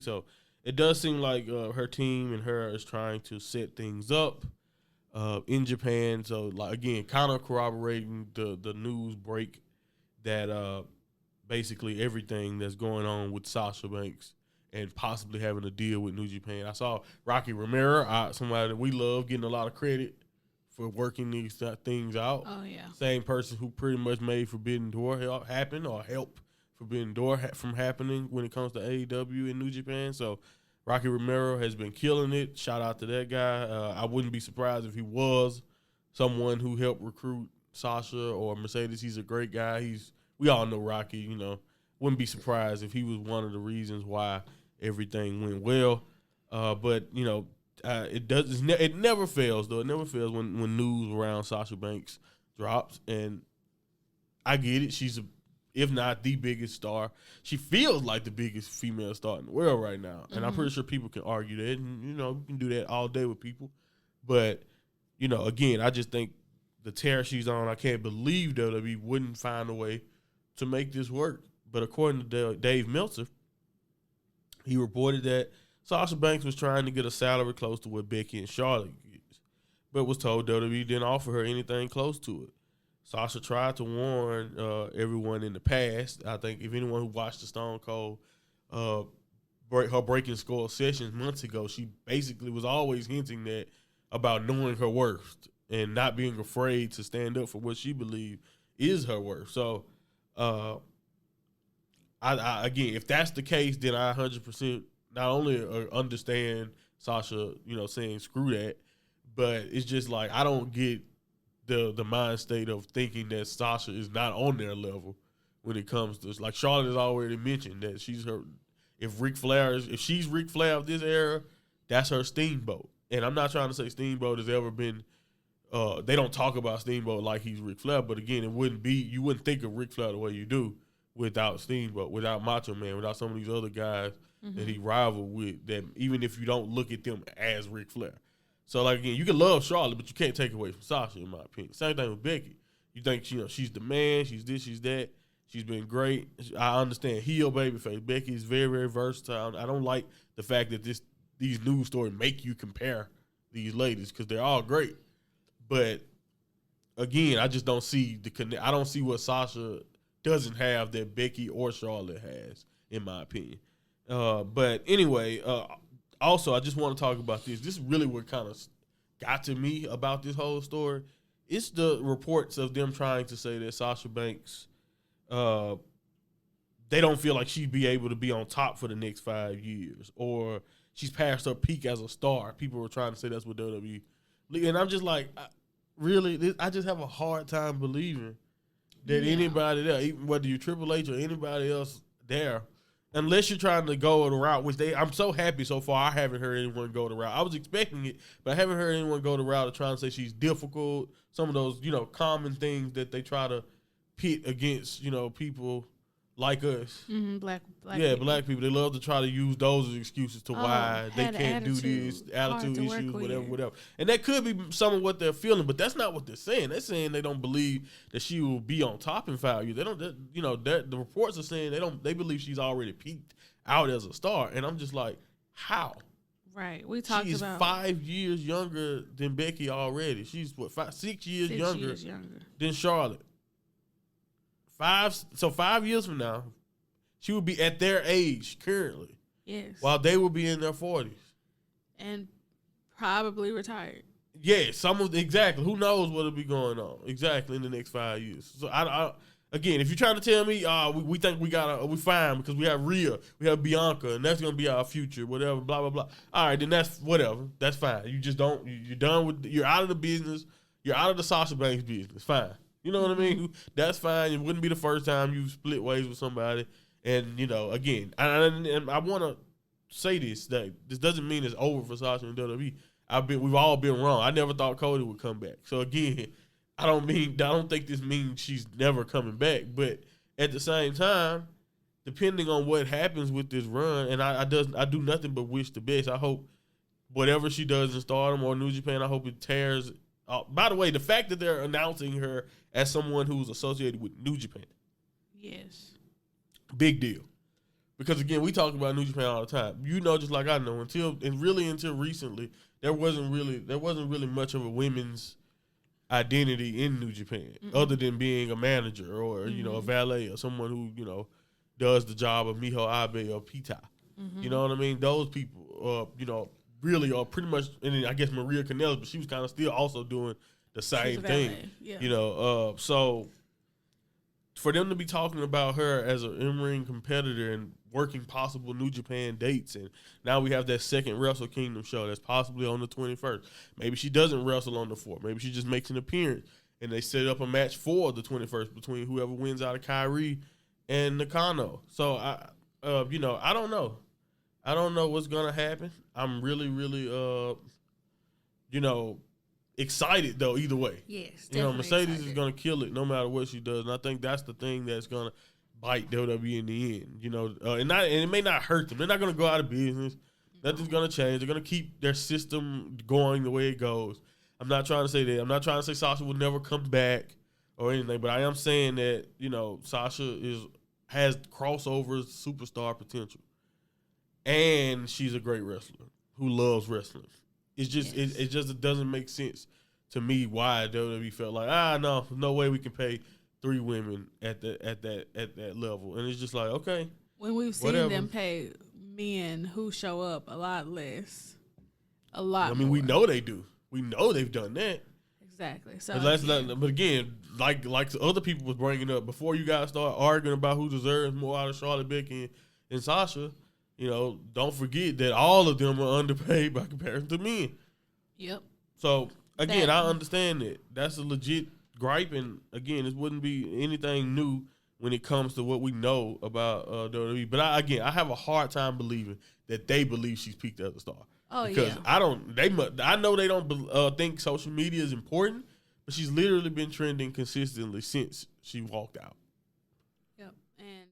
So it does seem like her team and her is trying to set things up in Japan. So like again, kind of corroborating the news break that basically everything that's going on with Sasha Banks and possibly having a deal with New Japan. I saw Rocky Romero, somebody that we love, getting a lot of credit for working these things out. Oh yeah. Same person who pretty much made Forbidden Door happen or help Forbidden Door from happening when it comes to AEW in New Japan. So Rocky Romero has been killing it. Shout out to that guy. I wouldn't be surprised if he was someone who helped recruit Sasha or Mercedes. He's a great guy. We all know Rocky. Wouldn't be surprised if he was one of the reasons why everything went well. But it never fails though. It never fails when news around Sasha Banks drops, and I get it. She's if not the biggest star, she feels like the biggest female star in the world right now. And I'm pretty sure people can argue that, and we can do that all day with people. But again, I just think the tear she's on, I can't believe WWE wouldn't find a way to make this work. But according to Dave Meltzer, he reported that Sasha Banks was trying to get a salary close to what Becky and Charlotte gets, but was told WWE didn't offer her anything close to it. Sasha tried to warn everyone in the past. I think if anyone who watched the Stone Cold her breaking score sessions months ago, she basically was always hinting that about knowing her worth and not being afraid to stand up for what she believed is her worth. So, I again, if that's the case, then I 100% not only understand Sasha, saying screw that, but it's just like I don't get the mind state of thinking that Sasha is not on their level when it comes to like Charlotte has already mentioned that she's her. If she's Ric Flair of this era, that's her Steamboat. And I'm not trying to say Steamboat has ever been. They don't talk about Steamboat like he's Ric Flair, but again, you wouldn't think of Ric Flair the way you do without Steamboat, without Macho Man, without some of these other guys that he rivaled with. That even if you don't look at them as Ric Flair. So, like, again, you can love Charlotte, but you can't take away from Sasha, in my opinion. Same thing with Becky. You think, she's the man, she's this, she's that. She's been great. I understand heel babyface. Becky is very, very versatile. I don't like the fact that these news stories make you compare these ladies because they're all great. But, again, I just don't see I don't see what Sasha doesn't have that Becky or Charlotte has, in my opinion. But, anyway, also, I just want to talk about this. This is really what kind of got to me about this whole story. It's the reports of them trying to say that Sasha Banks, they don't feel like she'd be able to be on top for the next 5 years, or she's past her peak as a star. People were trying to say that's what WWE. And I'm just like, I just have a hard time believing that anybody there, even whether you're Triple H or anybody else there, unless you're trying to go the route, I'm so happy so far I haven't heard anyone go the route. I was expecting it, but I haven't heard anyone go the route of trying to say she's difficult. Some of those, common things that they try to pit against, people like us. Mm-hmm, black black people. They love to try to use those as excuses to why they can't do this, attitude issues, whatever. And that could be some of what they're feeling, but that's not what they're saying. They're saying they don't believe that she will be on top in 5 years. They don't, the reports are saying they believe she's already peaked out as a star. And I'm just like, how? Right. We talked about. She's 5 years younger than Becky already. She's 6 years younger than Charlotte. 5 years from now, she would be at their age currently. Yes. While they will be in their 40s. And probably retired. Yeah, exactly. Who knows what'll be going on exactly in the next 5 years. So again, if you're trying to tell me, we think we fine because we have Rhea, we have Bianca, and that's gonna be our future, whatever, blah blah blah. All right, then that's whatever. That's fine. You just don't. You're done with. You're out of the business. You're out of the Sasha Banks business. Fine. You know what I mean? That's fine. It wouldn't be the first time you split ways with somebody. And, again, and I want to say this, that this doesn't mean it's over for Sasha and WWE. We've all been wrong. I never thought Cody would come back. So, again, I don't think this means she's never coming back. But at the same time, depending on what happens with this run, and I do nothing but wish the best. I hope whatever she does in Stardom or New Japan, I hope it tears. By the way, the fact that they're announcing her as someone who's associated with New Japan. Yes. Big deal. Because again, we talk about New Japan all the time. You know, just like I know, until recently, there wasn't really much of a women's identity in New Japan, other than being a manager or a valet or someone who does the job of Miho Abe or Pita. You know what I mean? Those people, really are pretty much. And then I guess Maria Kanellis, but she was kind of still also doing the same thing. Yeah. So for them to be talking about her as an in-ring competitor and working possible New Japan dates, and now we have that second Wrestle Kingdom show that's possibly on the 21st. Maybe she doesn't wrestle on the 4th. Maybe she just makes an appearance, and they set up a match for the 21st between whoever wins out of Kyrie and Nakano. So I don't know. I don't know what's gonna happen. I'm really, really, excited though. Either way, yes, Mercedes excited. is gonna kill it no matter what she does, and I think that's the thing that's gonna bite WWE in the end. And it may not hurt them. They're not gonna go out of business. Nothing's gonna change. They're gonna keep their system going the way it goes. I'm not trying to say that. I'm not trying to say Sasha will never come back or anything, but I am saying that Sasha has crossover superstar potential. And she's a great wrestler who loves wrestling. It's just it doesn't make sense to me why WWE felt like no way we can pay 3 women at that level, and it's just like okay. When we've seen them pay men who show up a lot less, a lot. I mean, more. We know they do. We know they've done that. Exactly. So, but again, like other people was bringing up before you guys start arguing about who deserves more out of Charlotte, Becky, and Sasha. Don't forget that all of them are underpaid by comparison to men. Yep. So, again, I understand that. That's a legit gripe, and, again, this wouldn't be anything new when it comes to what we know about WWE. But, I have a hard time believing that they believe she's peaked as a star. Oh, because I know they don't think social media is important, but she's literally been trending consistently since she walked out. Yep. And